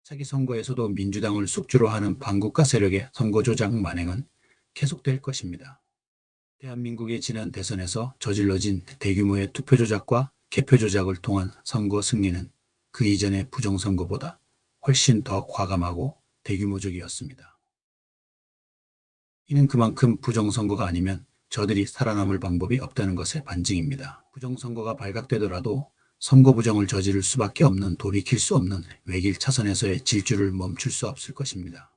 차기 선거에서도 민주당을 숙주로 하는 반국가 세력의 선거 조작 만행은 계속될 것입니다. 대한민국의 지난 대선에서 저질러진 대규모의 투표 조작과 개표 조작을 통한 선거 승리는 그 이전의 부정선거보다 훨씬 더 과감하고 대규모적이었습니다. 이는 그만큼 부정선거가 아니면 저들이 살아남을 방법이 없다는 것의 반증입니다. 부정선거가 발각되더라도 선거 부정을 저지를 수밖에 없는 돌이킬 수 없는 외길 차선에서의 질주를 멈출 수 없을 것입니다.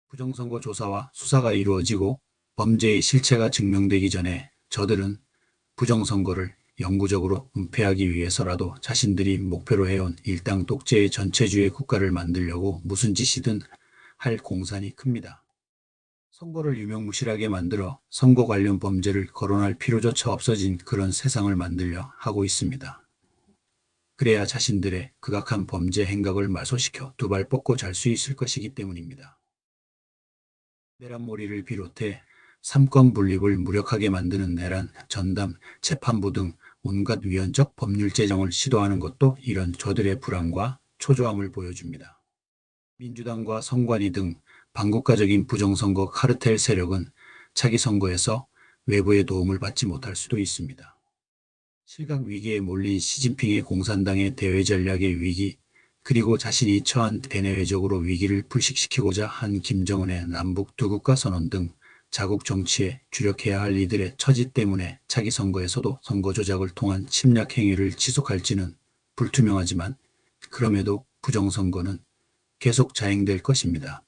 부정선거 조사와 수사가 이루어지고 범죄의 실체가 증명되기 전에 저들은 부정선거를 영구적으로 은폐하기 위해서라도 자신들이 목표로 해온 일당 독재의 전체주의 국가를 만들려고 무슨 짓이든 할 공산이 큽니다. 선거를 유명무실하게 만들어 선거 관련 범죄를 거론할 필요조차 없어진 그런 세상을 만들려 하고 있습니다. 그래야 자신들의 극악한 범죄 행각을 말소시켜 두 발 뻗고 잘 수 있을 것이기 때문입니다. 내란몰이를 비롯해 삼권 분립을 무력하게 만드는 내란, 전담, 재판부 등 온갖 위헌적 법률 제정을 시도하는 것도 이런 저들의 불안과 초조함을 보여줍니다. 민주당과 선관위 등 반국가적인 부정선거 카르텔 세력은 차기 선거에서 외부의 도움을 받지 못할 수도 있습니다. 실각 위기에 몰린 시진핑의 공산당의 대외 전략의 위기, 그리고 자신이 처한 대내외적으로 위기를 불식시키고자 한 김정은의 남북 두국가 선언 등 자국 정치에 주력해야 할 이들의 처지 때문에 차기 선거에서도 선거 조작을 통한 침략 행위를 지속할지는 불투명하지만 그럼에도 부정선거는 계속 자행될 것입니다.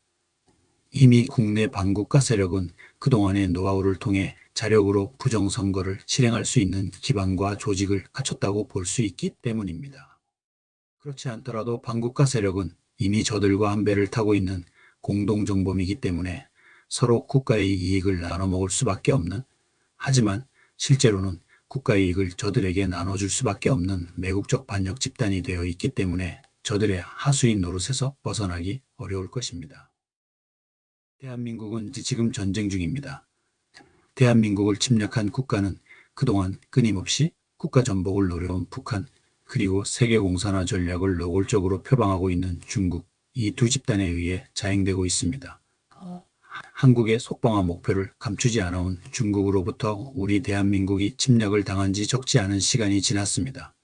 이미 국내 반국가 세력은 그동안의 노하우를 통해 자력으로 부정선거를 실행할 수 있는 기반과 조직을 갖췄다고 볼 수 있기 때문입니다. 그렇지 않더라도 반국가 세력은 이미 저들과 한 배를 타고 있는 공동정범이기 때문에 서로 국가의 이익을 나눠 먹을 수밖에 없는, 하지만 실제로는 국가의 이익을 저들에게 나눠줄 수밖에 없는 매국적 반역 집단이 되어 있기 때문에 저들의 하수인 노릇에서 벗어나기 어려울 것입니다. 대한민국은 지금 전쟁 중입니다. 대한민국을 침략한 국가는 그동안 끊임없이 국가 전복을 노려온 북한, 그리고 세계 공산화 전략을 노골적으로 표방하고 있는 중국, 이 두 집단에 의해 자행되고 있습니다. 한국의 속방화 목표를 감추지 않아온 중국으로부터 우리 대한민국이 침략을 당한 지 적지 않은 시간이 지났습니다.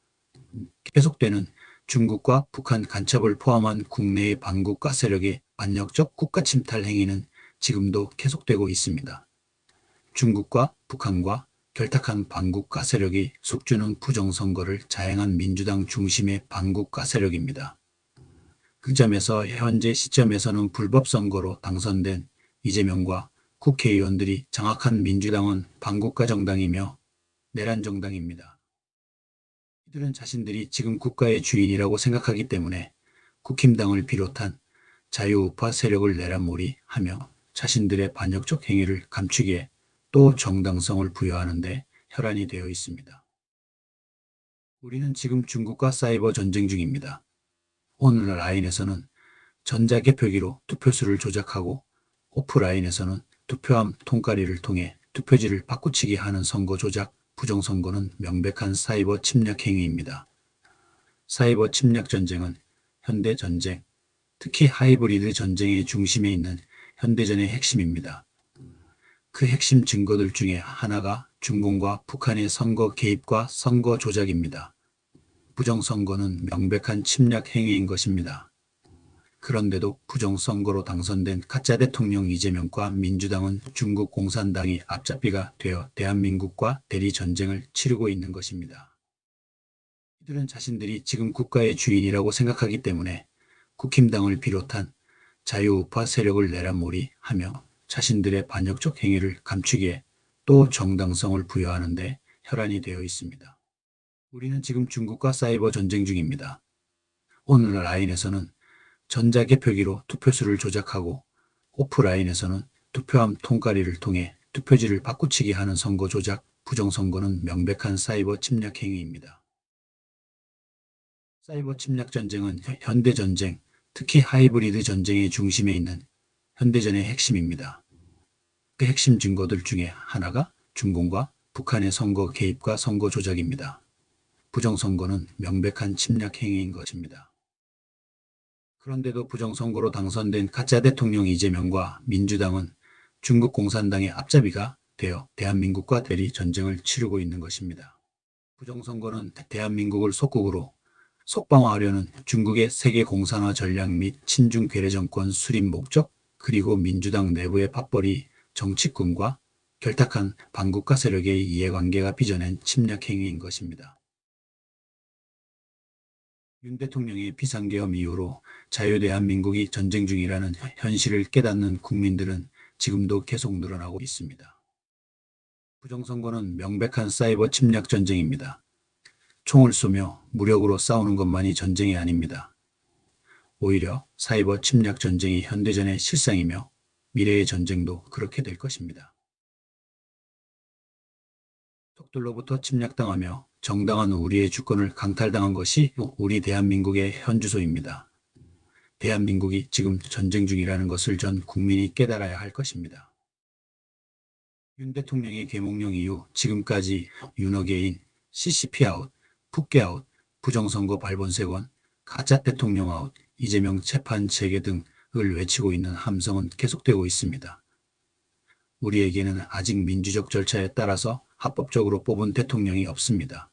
계속되는 중국과 북한 간첩을 포함한 국내의 반국가 세력의 반역적 국가 침탈 행위는 지금도 계속되고 있습니다. 중국과 북한과 결탁한 반국가 세력이 속주는 부정선거를 자행한 민주당 중심의 반국가 세력입니다. 그 점에서 현재 시점에서는 불법선거로 당선된 이재명과 국회의원들이 장악한 민주당은 반국가 정당이며 내란 정당입니다. 이들은 자신들이 지금 국가의 주인이라고 생각하기 때문에 국힘당을 비롯한 자유우파 세력을 내란몰이하며 자신들의 반역적 행위를 감추기에 또 정당성을 부여하는 데 혈안이 되어 있습니다. 우리는 지금 중국과 사이버 전쟁 중입니다. 온라인에서는 전자개표기로 투표수를 조작하고 오프라인에서는 투표함 통과리를 통해 투표지를 바꾸치기 하는 선거 조작, 부정선거는 명백한 사이버 침략 행위입니다. 사이버 침략 전쟁은 현대 전쟁, 특히 하이브리드 전쟁의 중심에 있는 현대전의 핵심입니다. 그 핵심 증거들 중에 하나가 중공과 북한의 선거 개입과 선거 조작입니다. 부정선거는 명백한 침략 행위인 것입니다. 그런데도 부정선거로 당선된 가짜 대통령 이재명과 민주당은 중국 공산당이 앞잡이가 되어 대한민국과 대리 전쟁을 치르고 있는 것입니다. 이들은 자신들이 지금 국가의 주인이라고 생각하기 때문에 국힘당을 비롯한 자유우파 세력을 내란몰이하며 자신들의 반역적 행위를 감추기에 또 정당성을 부여하는 데 혈안이 되어 있습니다. 우리는 지금 중국과 사이버 전쟁 중입니다. 온라인에서는 전자개표기로 투표수를 조작하고 오프라인에서는 투표함 통과리를 통해 투표지를 바꾸치기 하는 선거 조작, 부정선거는 명백한 사이버 침략 행위입니다. 사이버 침략 전쟁은 현대전쟁, 특히 하이브리드 전쟁의 중심에 있는 현대전의 핵심입니다. 그 핵심 증거들 중에 하나가 중공과 북한의 선거 개입과 선거 조작입니다. 부정선거는 명백한 침략 행위인 것입니다. 그런데도 부정선거로 당선된 가짜 대통령 이재명과 민주당은 중국 공산당의 앞잡이가 되어 대한민국과 대리 전쟁을 치르고 있는 것입니다. 부정선거는 대한민국을 속국으로 속방화하려는 중국의 세계 공산화 전략 및 친중 괴뢰 정권 수립 목적, 그리고 민주당 내부의 팥벌이 정치꾼과 결탁한 반국가 세력의 이해관계가 빚어낸 침략 행위인 것입니다. 윤 대통령의 비상계엄 이후로 자유대한민국이 전쟁 중이라는 현실을 깨닫는 국민들은 지금도 계속 늘어나고 있습니다. 부정선거는 명백한 사이버 침략 전쟁입니다. 총을 쏘며 무력으로 싸우는 것만이 전쟁이 아닙니다. 오히려 사이버 침략 전쟁이 현대전의 실상이며 미래의 전쟁도 그렇게 될 것입니다. 적들로부터 침략당하며 정당한 우리의 주권을 강탈당한 것이 우리 대한민국의 현주소입니다. 대한민국이 지금 전쟁 중이라는 것을 전 국민이 깨달아야 할 것입니다. 윤 대통령의 계몽령 이후 지금까지 윤어게인, CCP 아웃, 북계 아웃, 부정선거 발본색원, 가짜 대통령 아웃, 이재명 재판 재개 등을 외치고 있는 함성은 계속되고 있습니다. 우리에게는 아직 민주적 절차에 따라서 합법적으로 뽑은 대통령이 없습니다.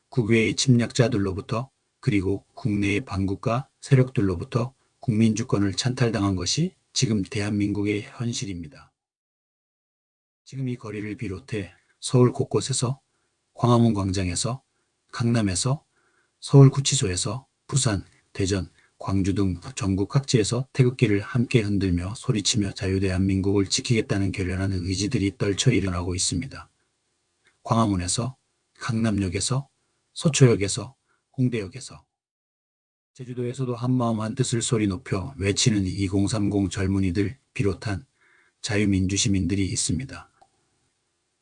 국외의 침략자들로부터 그리고 국내의 반국가 세력들로부터 국민 주권을 찬탈당한 것이 지금 대한민국의 현실입니다. 지금 이 거리를 비롯해 서울 곳곳에서, 광화문 광장에서, 강남에서, 서울구치소에서, 부산, 대전, 광주 등 전국 각지에서 태극기를 함께 흔들며 소리치며 자유대한민국을 지키겠다는 결연한 의지들이 떨쳐 일어나고 있습니다. 광화문에서, 강남역에서, 서초역에서, 홍대역에서, 제주도에서도 한마음 한뜻을 소리 높여 외치는 2030 젊은이들 비롯한 자유민주시민들이 있습니다.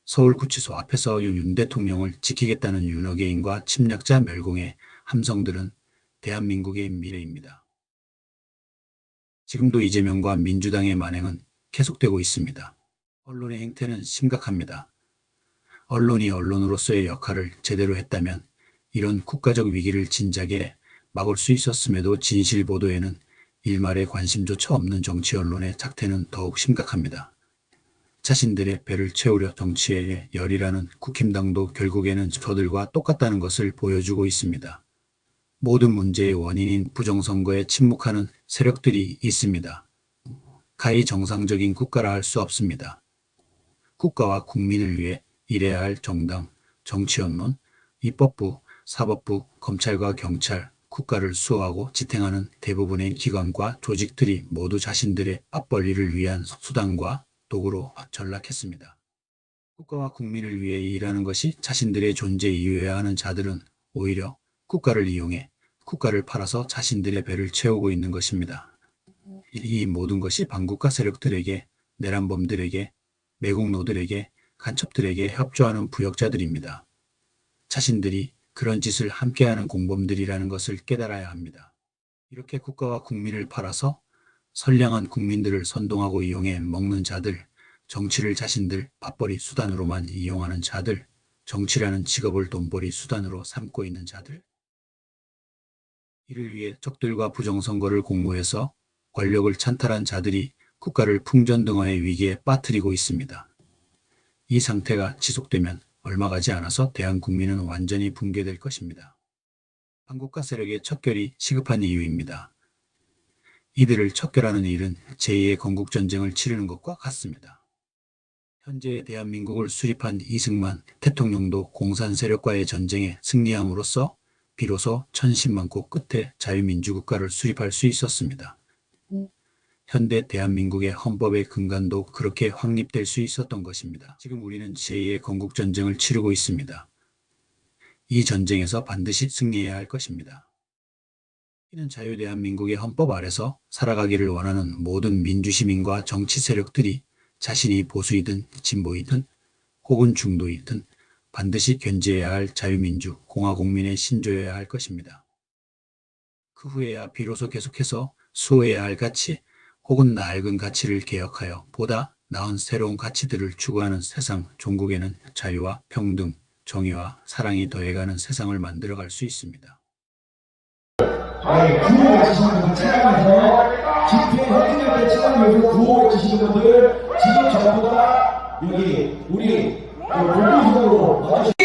서울구치소 앞에서 윤 대통령을 지키겠다는 윤어게인과 침략자 멸공의 함성들은 대한민국의 미래입니다. 지금도 이재명과 민주당의 만행은 계속되고 있습니다. 언론의 행태는 심각합니다. 언론이 언론으로서의 역할을 제대로 했다면 이런 국가적 위기를 진작에 막을 수 있었음에도 진실 보도에는 일말의 관심조차 없는 정치 언론의 작태는 더욱 심각합니다. 자신들의 배를 채우려 정치에 열이라는 국힘당도 결국에는 저들과 똑같다는 것을 보여주고 있습니다. 모든 문제의 원인인 부정선거에 침묵하는 세력들이 있습니다. 가히 정상적인 국가라 할 수 없습니다. 국가와 국민을 위해 일해야 할 정당, 정치언론, 입법부, 사법부, 검찰과 경찰, 국가를 수호하고 지탱하는 대부분의 기관과 조직들이 모두 자신들의 맞벌이를 위한 수단과 도구로 전락했습니다. 국가와 국민을 위해 일하는 것이 자신들의 존재 이유여야 하는 자들은 오히려 국가를 이용해 국가를 팔아서 자신들의 배를 채우고 있는 것입니다. 이 모든 것이 반국가 세력들에게, 내란범들에게, 매국노들에게, 간첩들에게 협조하는 부역자들입니다. 자신들이 그런 짓을 함께하는 공범들이라는 것을 깨달아야 합니다. 이렇게 국가와 국민을 팔아서 선량한 국민들을 선동하고 이용해 먹는 자들, 정치를 자신들 밥벌이 수단으로만 이용하는 자들, 정치라는 직업을 돈벌이 수단으로 삼고 있는 자들, 이를 위해 적들과 부정선거를 공모해서 권력을 찬탈한 자들이 국가를 풍전등화의 위기에 빠뜨리고 있습니다. 이 상태가 지속되면 얼마 가지 않아서 대한국민은 완전히 붕괴될 것입니다. 반국가 세력의 척결이 시급한 이유입니다. 이들을 척결하는 일은 제2의 건국전쟁을 치르는 것과 같습니다. 현재 대한민국을 수립한 이승만 대통령도 공산 세력과의 전쟁에 승리함으로써 비로소 1010만 고 끝에 자유민주국가를 수립할 수 있었습니다. 현대 대한민국의 헌법의 근간도 그렇게 확립될 수 있었던 것입니다. 지금 우리는 제2의 건국전쟁을 치르고 있습니다. 이 전쟁에서 반드시 승리해야 할 것입니다. 이는 자유대한민국의 헌법 아래서 살아가기를 원하는 모든 민주시민과 정치 세력들이 자신이 보수이든 진보이든 혹은 중도이든 반드시 견지해야 할 자유민주 공화국민의 신조여야 할 것입니다. 그 후에야 비로소 계속해서 수호해야 할 가치 혹은 낡은 가치를 개혁하여 보다 나은 새로운 가치들을 추구하는 세상, 종국에는 자유와 평등, 정의와 사랑이 더해가는 세상을 만들어갈 수 있습니다. 구호 외치시는 분들 찾아가면서 집회 현장할 때 찾아가면서 구호 외치시는 분들 지금 전부 다 여기 우리 본부석으로 와주시